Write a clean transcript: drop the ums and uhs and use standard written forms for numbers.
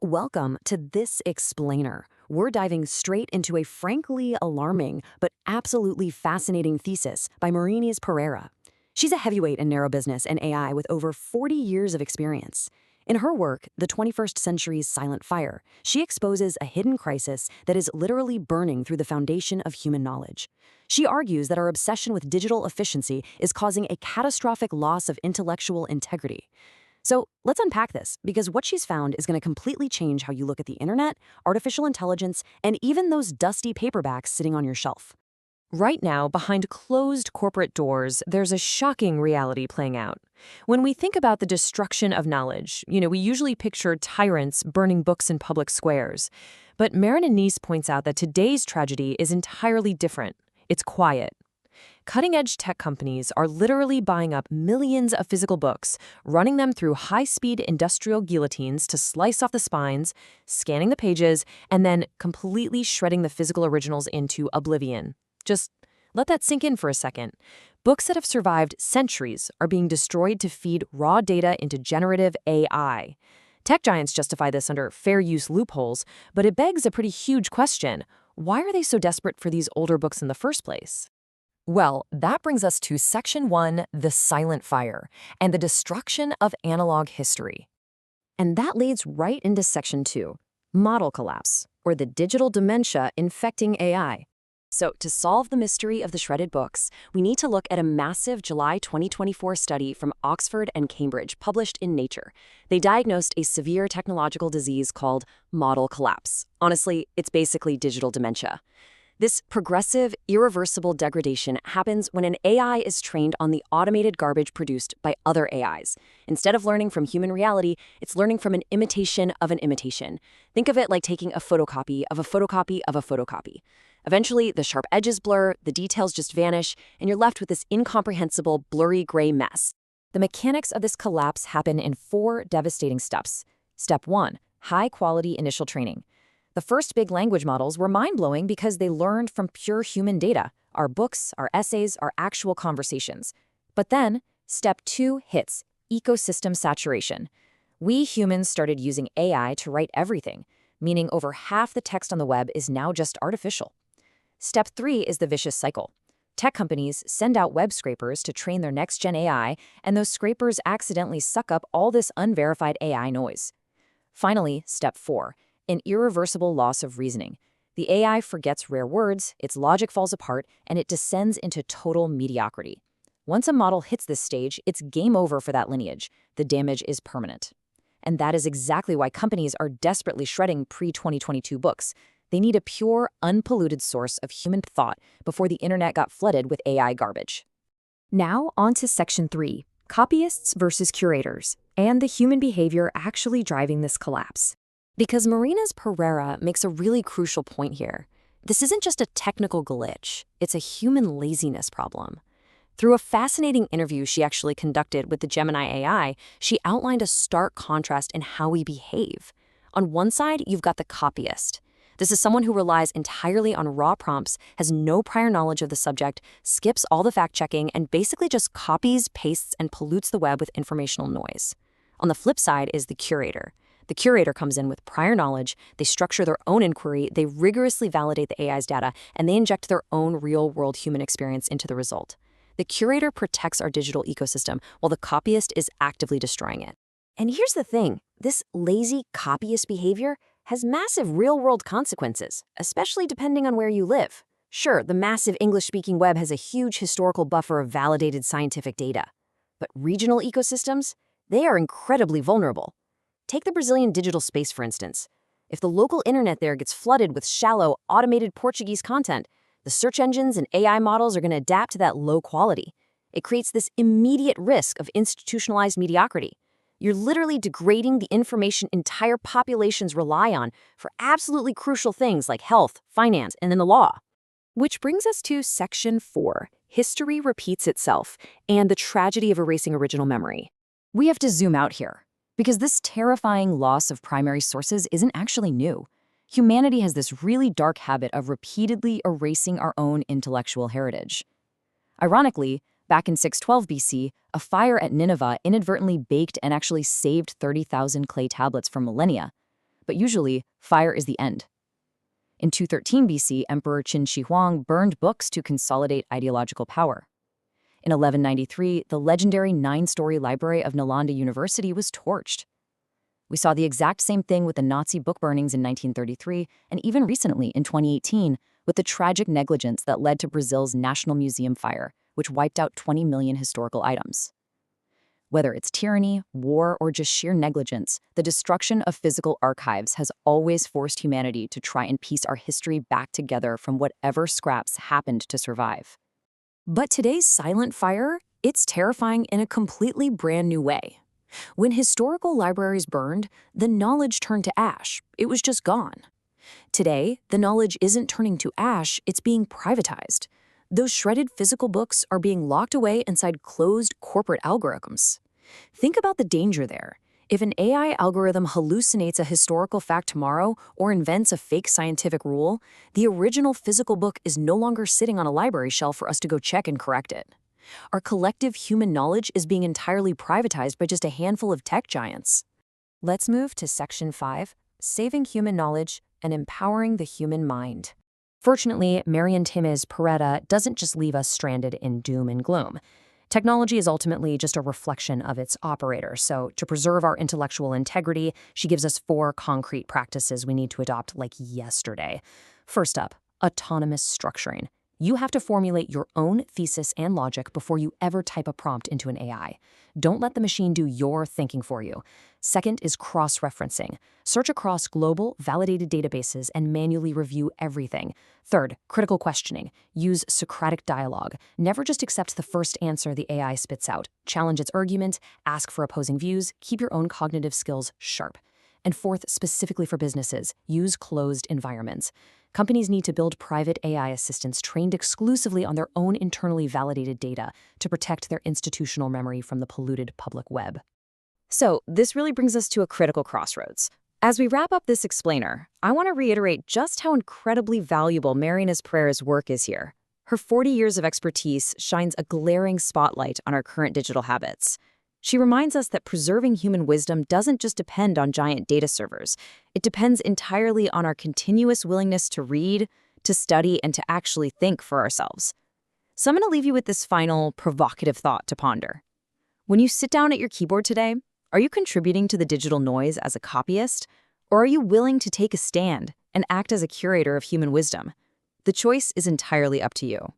Welcome to This Explainer. We're diving straight into a frankly alarming but absolutely fascinating thesis by Marines Pereira. She's a heavyweight in narrow business and AI with over 40 years of experience. In her work, The 21st Century's Silent Fire, she exposes a hidden crisis that is literally burning through the foundation of human knowledge. She argues that our obsession with digital efficiency is causing a catastrophic loss of intellectual integrity. So let's unpack this, because what she's found is going to completely change how you look at the internet, artificial intelligence, and even those dusty paperbacks sitting on your shelf. Right now, behind closed corporate doors, there's a shocking reality playing out. When we think about the destruction of knowledge, we usually picture tyrants burning books in public squares. But Marin Anise points out that today's tragedy is entirely different. It's quiet. Cutting-edge tech companies are literally buying up millions of physical books, running them through high-speed industrial guillotines to slice off the spines, scanning the pages, and then completely shredding the physical originals into oblivion. Just let that sink in for a second. Books that have survived centuries are being destroyed to feed raw data into generative AI. Tech giants justify this under fair use loopholes, but it begs a pretty huge question. Why are they so desperate for these older books in the first place? Well, that brings us to Section 1, The Silent Fire, and the destruction of analog history. And that leads right into Section 2, Model Collapse, or the digital dementia infecting AI. So, to solve the mystery of the shredded books, we need to look at a massive July 2024 study from Oxford and Cambridge published in Nature. They diagnosed a severe technological disease called model collapse. Honestly, it's basically digital dementia. This progressive, irreversible degradation happens when an AI is trained on the automated garbage produced by other AIs. Instead of learning from human reality, it's learning from an imitation of an imitation. Think of it like taking a photocopy of a photocopy of a photocopy. Eventually, the sharp edges blur, the details just vanish, and you're left with this incomprehensible, blurry gray mess. The mechanics of this collapse happen in 4 devastating steps. Step 1, high-quality initial training. The first big language models were mind-blowing because they learned from pure human data, our books, our essays, our actual conversations. But then, step 2 hits, ecosystem saturation. We humans started using AI to write everything, meaning over half the text on the web is now just artificial. Step 3 is the vicious cycle. Tech companies send out web scrapers to train their next-gen AI, and those scrapers accidentally suck up all this unverified AI noise. Finally, step 4. An irreversible loss of reasoning. The AI forgets rare words, its logic falls apart, and it descends into total mediocrity. Once a model hits this stage, it's game over for that lineage. The damage is permanent. And that is exactly why companies are desperately shredding pre-2022 books. They need a pure, unpolluted source of human thought before the internet got flooded with AI garbage. Now on to Section 3, copyists versus curators, and the human behavior actually driving this collapse. Because Marines Pereira makes a really crucial point here. This isn't just a technical glitch, it's a human laziness problem. Through a fascinating interview she actually conducted with the Gemini AI, she outlined a stark contrast in how we behave. On one side, you've got the copyist. This is someone who relies entirely on raw prompts, has no prior knowledge of the subject, skips all the fact-checking, and basically just copies, pastes, and pollutes the web with informational noise. On the flip side is the curator. The curator comes in with prior knowledge, they structure their own inquiry, they rigorously validate the AI's data, and they inject their own real-world human experience into the result. The curator protects our digital ecosystem, while the copyist is actively destroying it. And here's the thing, this lazy copyist behavior has massive real-world consequences, especially depending on where you live. Sure, the massive English-speaking web has a huge historical buffer of validated scientific data. But regional ecosystems? They are incredibly vulnerable. Take the Brazilian digital space, for instance. If the local internet there gets flooded with shallow, automated Portuguese content, the search engines and AI models are going to adapt to that low quality. It creates this immediate risk of institutionalized mediocrity. You're literally degrading the information entire populations rely on for absolutely crucial things like health, finance, and then the law. Which brings us to Section 4, History Repeats Itself, and the tragedy of erasing original memory. We have to zoom out here, because this terrifying loss of primary sources isn't actually new. Humanity has this really dark habit of repeatedly erasing our own intellectual heritage. Ironically, back in 612 BC, a fire at Nineveh inadvertently baked and actually saved 30,000 clay tablets for millennia. but usually, fire is the end. In 213 BC, Emperor Qin Shi Huang burned books to consolidate ideological power. In 1193, the legendary 9-story library of Nalanda University was torched. We saw the exact same thing with the Nazi book burnings in 1933, and even recently, in 2018, with the tragic negligence that led to Brazil's National Museum fire, which wiped out 20 million historical items. Whether it's tyranny, war, or just sheer negligence, the destruction of physical archives has always forced humanity to try and piece our history back together from whatever scraps happened to survive. But today's silent fire, it's terrifying in a completely brand new way. When historical libraries burned, the knowledge turned to ash. It was just gone. Today, the knowledge isn't turning to ash, it's being privatized. Those shredded physical books are being locked away inside closed corporate algorithms. Think about the danger there. If an AI algorithm hallucinates a historical fact tomorrow or invents a fake scientific rule, the original physical book is no longer sitting on a library shelf for us to go check and correct it. Our collective human knowledge is being entirely privatized by just a handful of tech giants. Let's move to Section 5, Saving Human Knowledge and Empowering the Human Mind. Fortunately, Marion Timmis Peretta doesn't just leave us stranded in doom and gloom. Technology is ultimately just a reflection of its operator, so to preserve our intellectual integrity, she gives us 4 concrete practices we need to adopt like yesterday. First up, autonomous structuring. You have to formulate your own thesis and logic before you ever type a prompt into an AI. Don't let the machine do your thinking for you. Second is cross-referencing. Search across global, validated databases and manually review everything. Third, critical questioning. Use Socratic dialogue. Never just accept the first answer the AI spits out. Challenge its argument, ask for opposing views, keep your own cognitive skills sharp. And fourth, specifically for businesses, use closed environments. Companies need to build private AI assistants trained exclusively on their own internally validated data to protect their institutional memory from the polluted public web. So, this really brings us to a critical crossroads. As we wrap up this explainer, I want to reiterate just how incredibly valuable Marianas Pereira's work is here. Her 40 years of expertise shines a glaring spotlight on our current digital habits. She reminds us that preserving human wisdom doesn't just depend on giant data servers. It depends entirely on our continuous willingness to read, to study, and to actually think for ourselves. So I'm going to leave you with this final provocative thought to ponder. When you sit down at your keyboard today, are you contributing to the digital noise as a copyist? Or are you willing to take a stand and act as a curator of human wisdom? The choice is entirely up to you.